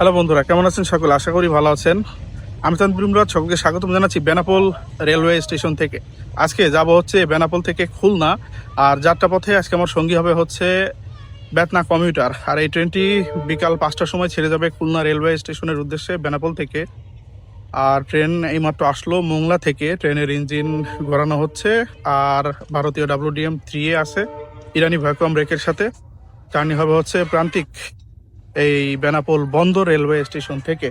Hello বন্ধুরা, কেমন আছেন সকলে? আশা করি ভালো আছেন। আমি তানভীর ইমরান, সকলকে স্বাগতম জানাচ্ছি বেনাপোল রেলওয়ে স্টেশন থেকে। আজকে যাব হচ্ছে বেনাপোল থেকে খুলনা। আর যাত্রাপথে আজকে আমার সঙ্গী হবে হচ্ছে বেতনা কমিউটার। আর এই ট্রেনটি বিকাল 5টার সময় ছেড়ে যাবে খুলনা রেলওয়ে স্টেশনের উদ্দেশ্যে বেনাপোল থেকে। আর ট্রেন এইমাত্র আসলো মোংলা থেকে। ট্রেনের ইঞ্জিন ঘোরানো হচ্ছে। আর ভারতীয় WDM-3 আছে ইরানি ভ্যাকুয়াম ব্রেকের সাথে। জার্নি হবে হচ্ছে প্রান্তিক এই বেনাপোল বন্দর রেলওয়ে স্টেশন থেকে।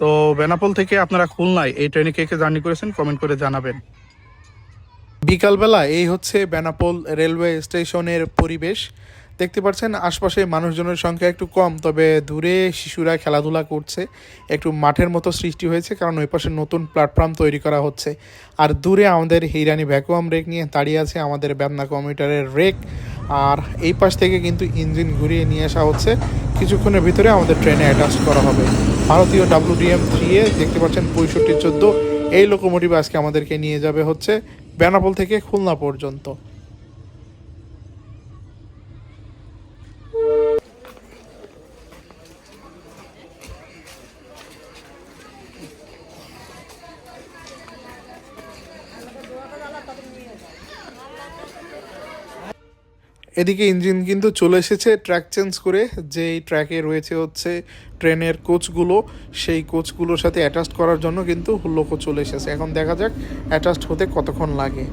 তো বেনাপোল থেকে আপনারা খুলনায় এই ট্রেনে কে কে জার্নি করেছেন কমেন্ট করে জানাবেন। বিকালবেলা এই হচ্ছে বেনাপোল রেলওয়ে স্টেশনের পরিবেশ। দেখতে পাচ্ছেন আশপাশে মানুষজনের সংখ্যা একটু কম, তবে দূরে শিশুরা খেলাধুলা করছে। একটু মাঠের মতো সৃষ্টি হয়েছে, কারণ ওই পাশে নতুন প্ল্যাটফর্ম তৈরি করা হচ্ছে। আর দূরে আমাদের হিরানি ভ্যাকুয়াম রেক নিয়ে দাঁড়িয়ে আছে আমাদের বেতনা কমিউটারের রেক। আর এই পাশ থেকে কিন্তু ইঞ্জিন ঘুরিয়ে নিয়ে আসা হচ্ছে। কিছুক্ষণের ভিতরে আমাদের ট্রেনে অ্যাটাচ করা হবে ভারতীয় WDM-3 দেখতে পাচ্ছেন 6514। এই লোকোমোটিভ আজকে আমাদেরকে নিয়ে যাবে হচ্ছে বেনাপোল থেকে খুলনা পর্যন্ত। এদিকে ইঞ্জিন কিন্তু চলে এসেছে ট্র্যাক চেঞ্জ করে। যেই ট্র্যাকে রয়েছে হচ্ছে ট্রেনের কোচগুলো, সেই কোচগুলোর সাথে অ্যাটাচ করার জন্য কিন্তু লোকো চলে এসেছে। এখন দেখা যাক অ্যাটাচড হতে কতক্ষণ লাগে।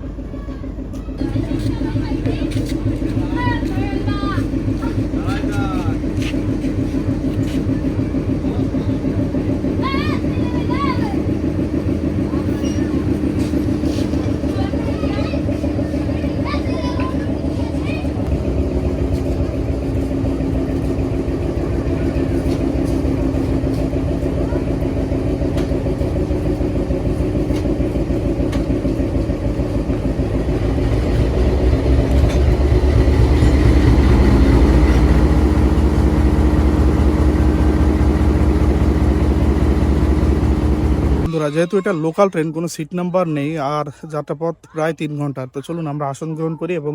বন্ধুরা, যেহেতু এটা লোকাল ট্রেন, কোনো সিট নাম্বার নেই আর যাত্রাপথ প্রায় 3 ঘন্টার, তো চলুন আমরা আসন গ্রহণ করি এবং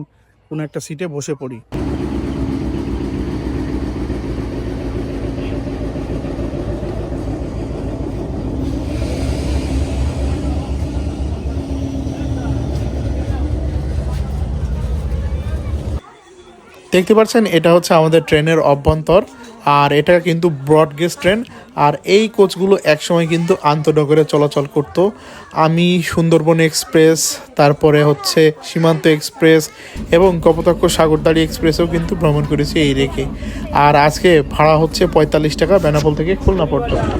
কোনো একটা সিটে বসে পড়ি। দেখতে পাচ্ছেন এটা হচ্ছে আমাদের ট্রেনের অভ্যন্তর। আর এটা কিন্তু ব্রডগেজ ট্রেন। আর এই কোচগুলো একসময় কিন্তু আন্তনগরে চলাচল করত। আমি সুন্দরবন এক্সপ্রেস, তারপরে হচ্ছে সীমান্ত এক্সপ্রেস এবং কপোতাক্ষ সাগরদাড়ি এক্সপ্রেসেও কিন্তু ভ্রমণ করেছি এই রেখে। আর আজকে ভাড়া হচ্ছে 45 টাকা বেনাপোল থেকে খুলনা পর্যন্ত।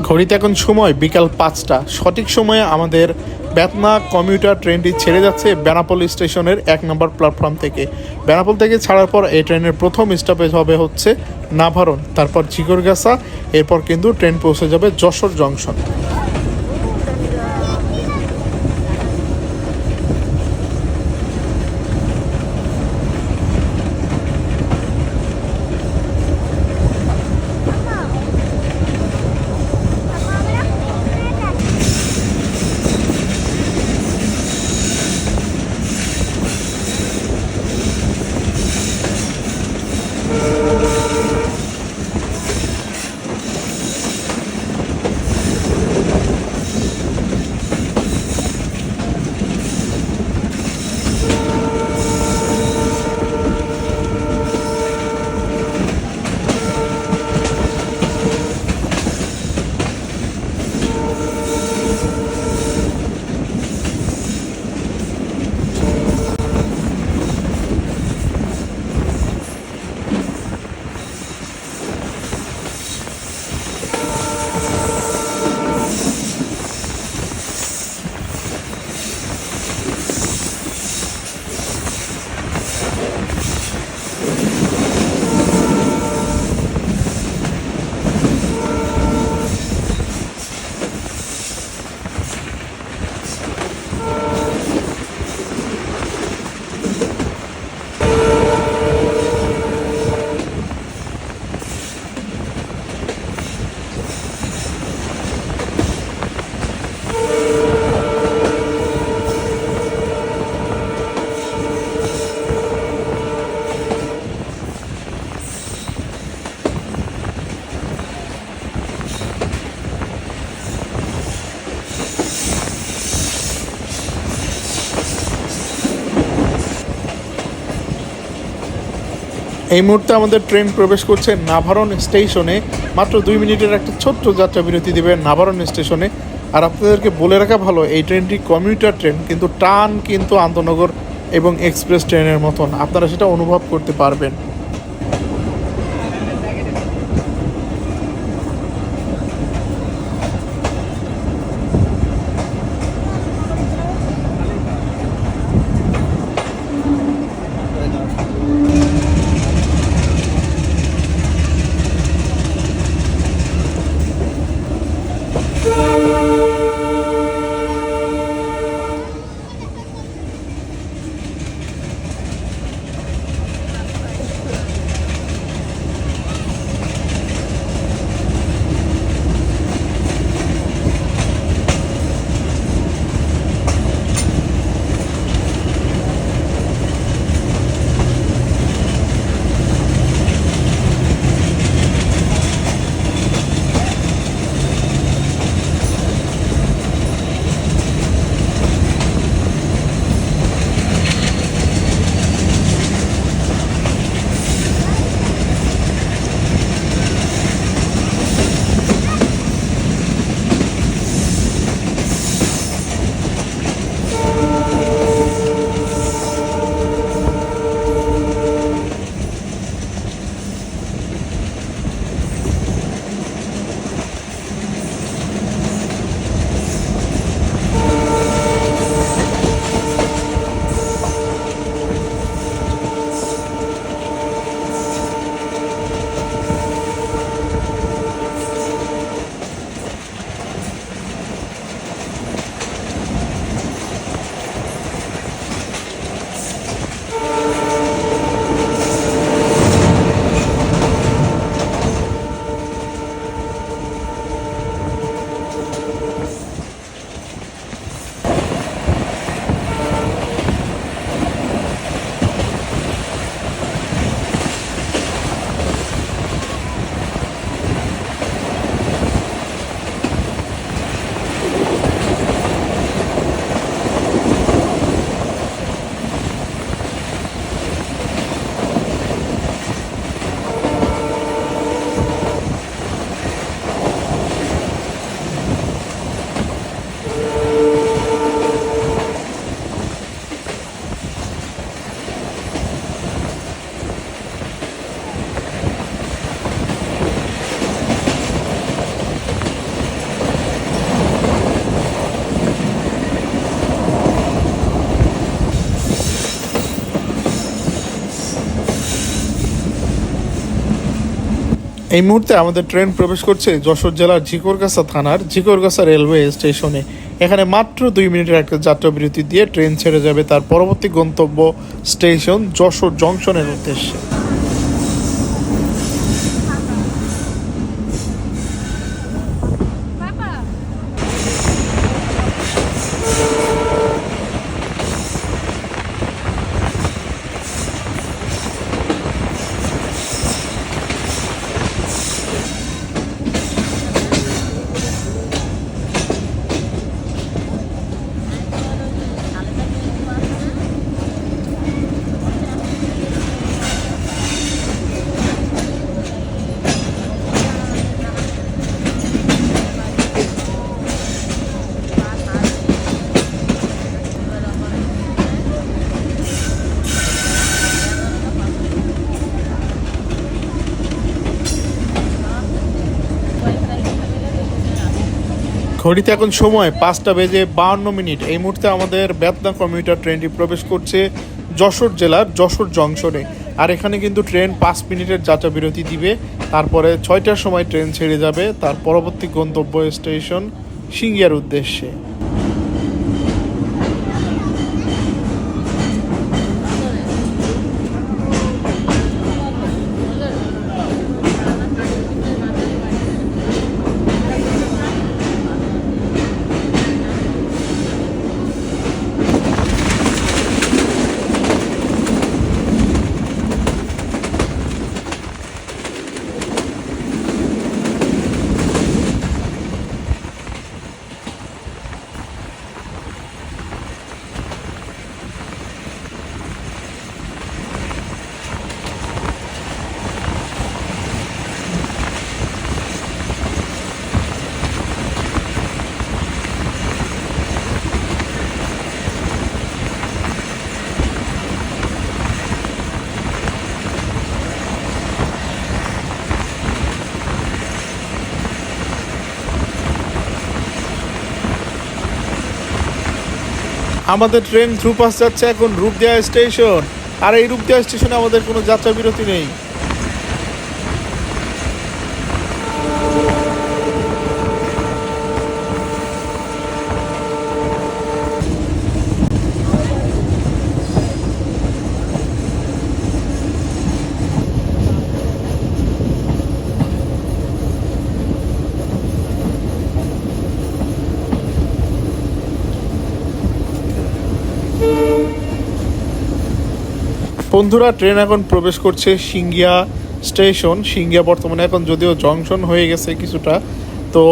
ঘড়িতে এখন সময় বিকাল 5টা। সঠিক সময়ে আমাদের বেতনা কমিউটার ট্রেনটি ছেড়ে যাচ্ছে বেনাপোল স্টেশনের 1 নম্বর প্ল্যাটফর্ম থেকে। বেনাপোল থেকে ছাড়ার পর এই ট্রেনের প্রথম স্টপেজ হবে হচ্ছে নাভারণ, তারপর ঝিকরগাছা, এরপর কিন্তু ট্রেন পৌঁছে যাবে যশোর জংশন। এই মুহূর্তে আমাদের ট্রেন প্রবেশ করছে নাভারণ স্টেশনে। মাত্র 2 মিনিটের একটা ছোট্ট যাত্রা বিরতি দেবে নাভারণ স্টেশনে। আর আপনাদেরকে বলে রাখা ভালো, এই ট্রেনটি কমিউটার ট্রেন, কিন্তু টান কিন্তু আন্তনগর এবং এক্সপ্রেস ট্রেনের মতন, আপনারা সেটা অনুভব করতে পারবেন। এই মুহূর্তে আমাদের ট্রেন প্রবেশ করছে যশোর জেলার ঝিকরগাছা থানার ঝিকরগাছা রেলওয়ে স্টেশনে। এখানে মাত্র 2 মিনিটের একটা যাত্রা বিরতি দিয়ে ট্রেন ছেড়ে যাবে তার পরবর্তী গন্তব্য স্টেশন যশোর জংশনের উদ্দেশ্যে। ঘড়িতে এখন সময় 5:52। এই মুহূর্তে আমাদের বেতনা কমিউটার ট্রেনটি প্রবেশ করছে যশোর জেলার যশোর জংশনে। আর এখানে কিন্তু ট্রেন 5 মিনিটের যাত্রা বিরতি দিবে, তারপরে 6টার সময় ট্রেন ছেড়ে যাবে তার পরবর্তী গন্তব্য স্টেশন সিঙ্গিয়ার উদ্দেশ্যে। আমাদের ট্রেন থ্রুপাস যাচ্ছে এখন রূপদিয়া স্টেশন, আর এই রূপদিয়া স্টেশনে আমাদের কোনো যাত্রা বিরতি নেই। বন্ধুরা, ট্রেন এখন প্রবেশ করছে সিঙ্গিয়া স্টেশন। সিঙ্গিয়া বর্তমানে এখন যদিও জংশন হয়ে গেছে কিছুটা, তো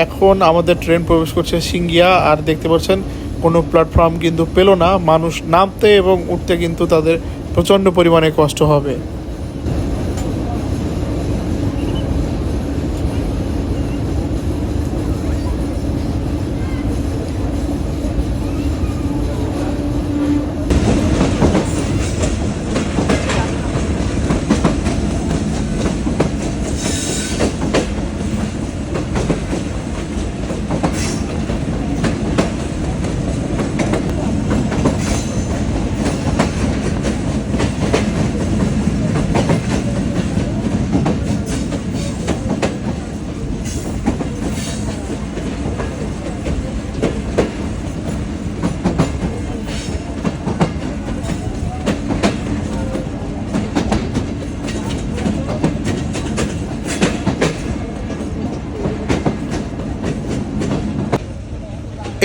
এখন আমাদের ট্রেন প্রবেশ করছে সিঙ্গিয়া। আর দেখতে পাচ্ছেন কোনো প্ল্যাটফর্ম কিন্তু পেল না, মানুষ নামতে এবং উঠতে কিন্তু তাদের প্রচণ্ড পরিমাণে কষ্ট হবে।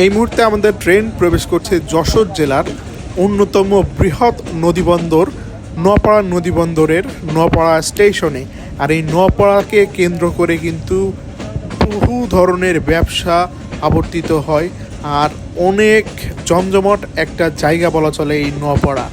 এই মুহূর্তে আমাদের ট্রেন প্রবেশ করছে যশোর জেলার অন্যতম বৃহৎ নদীবন্দর নোয়াপাড়া নদীবন্দরের নোয়াপাড়া স্টেশনে। আর এই নোয়াপাড়াকে কেন্দ্র করে কিন্তু বহু ধরনের ব্যবসা আবর্তিত হয়, আর অনেক জমজমাট একটা জায়গা বলা চলে এই নোয়াপাড়া।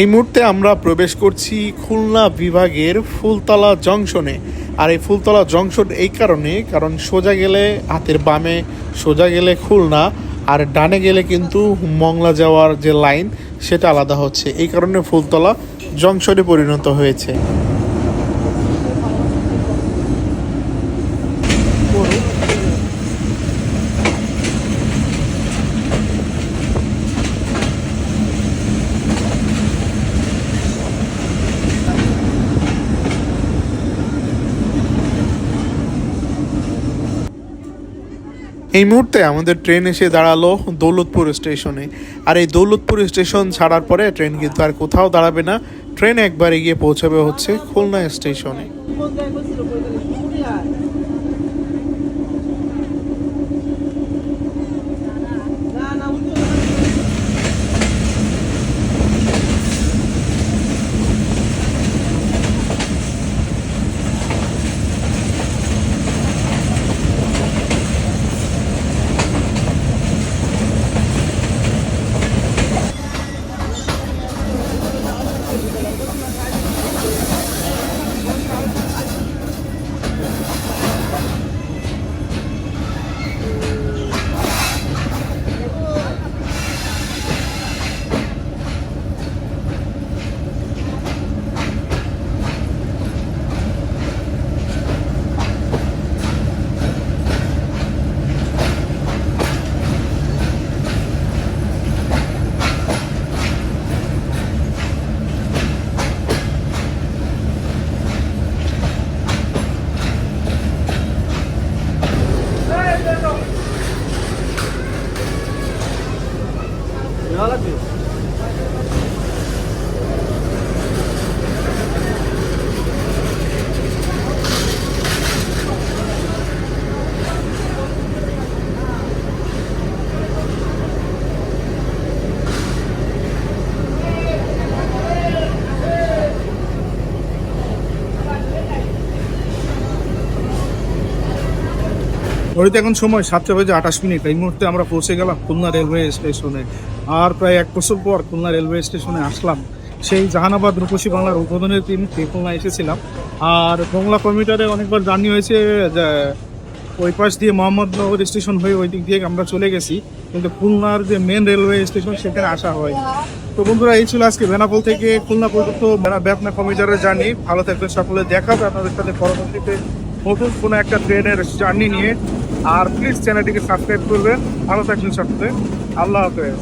এই মুহূর্তে আমরা প্রবেশ করছি খুলনা বিভাগের ফুলতলা জংশনে। আর এই ফুলতলা জংশন এই কারণ সোজা গেলে হাতের বামে সোজা গেলে খুলনা, আর ডানে গেলে কিন্তু মংলা যাওয়ার যে লাইন সেটা আলাদা হচ্ছে, এই কারণে ফুলতলা জংশনে পরিণত হয়েছে। এই মুহূর্তে আমাদের ট্রেন এসে দাঁড়ালো দৌলতপুর স্টেশনে। আর এই দৌলতপুর স্টেশন ছাড়ার পরে ট্রেন কিন্তু আর কোথাও দাঁড়াবে না, ট্রেন একবারে গিয়ে পৌঁছাবে হচ্ছে খুলনা স্টেশনে। ঘড়িতে এখন সময় 7:28। এই মুহূর্তে আমরা পৌঁছে গেলাম খুলনা রেলওয়ে স্টেশনে। আর প্রায় 1 বছর পর খুলনা রেলওয়ে স্টেশনে আসলাম। সেই জাহানাবাদ রূপসী বাংলার উদ্বোধনের দিন খুলনা এসেছিলাম। আর বাংলা কমিউটারে অনেকবার জার্নি হয়েছে, ওই পাশ দিয়ে মোহাম্মদনগর স্টেশন হয়ে ওই দিক দিয়ে আমরা চলে গেছি, কিন্তু খুলনার যে মেন রেলওয়ে স্টেশন সেখানে আসা হয়। তো বন্ধুরা, এই ছিল আজকে বেনাপোল থেকে খুলনা পর্যন্ত বেতনা কমিউটারের জার্নি। ভালো থাকবেন সকলে, দেখা হবে আপনাদের সাথে পরবর্তীতে নতুন কোনো একটা ট্রেনের জার্নি নিয়ে। আর প্লিজ চ্যানেলটিকে সাবস্ক্রাইব করবেন। ভালো থাকবেন সকলে, আল্লাহ হাফেজ।